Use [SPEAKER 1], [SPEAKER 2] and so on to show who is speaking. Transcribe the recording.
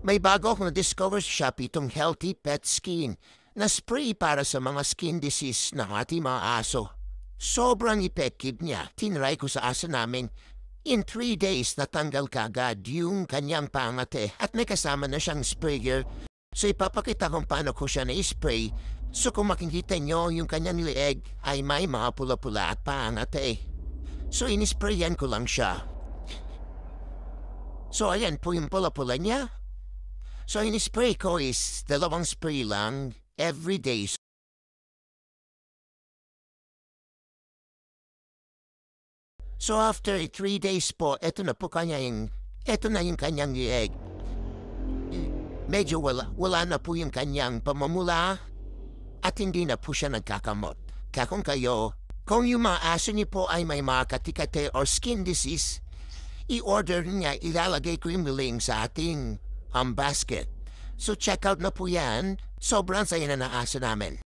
[SPEAKER 1] May bago akong na-discover sa Shopee itong Healthy Pet Skin na spray para sa mga skin disease ng ating mga aso. Sobrang effective niya. Tinry ko sa aso namin. In 3 days, natanggal kagad yung kanyang pangate at may kasama na siyang sprayer. So ipapakita kung paano ko siya na-spray. So kung makikita nyo, yung kanyang leeg ay may mga pula-pula at pangate. So inisprayan ko lang siya. So ayan po yung pula-pula niya. So inispray ko is 2 spray lang every day. So after 3 days po, eto na yung kanyang leeg. Medyo wala na po yung kanyang pamamula at hindi na po siya nagkakamot. Kaya kung yung mga aso niyo po ay may mga katikate or skin disease, i-order niya, ilalagay ko yung link sa ating basket. So check out na po yan. Sobrang saya na ng aso namin.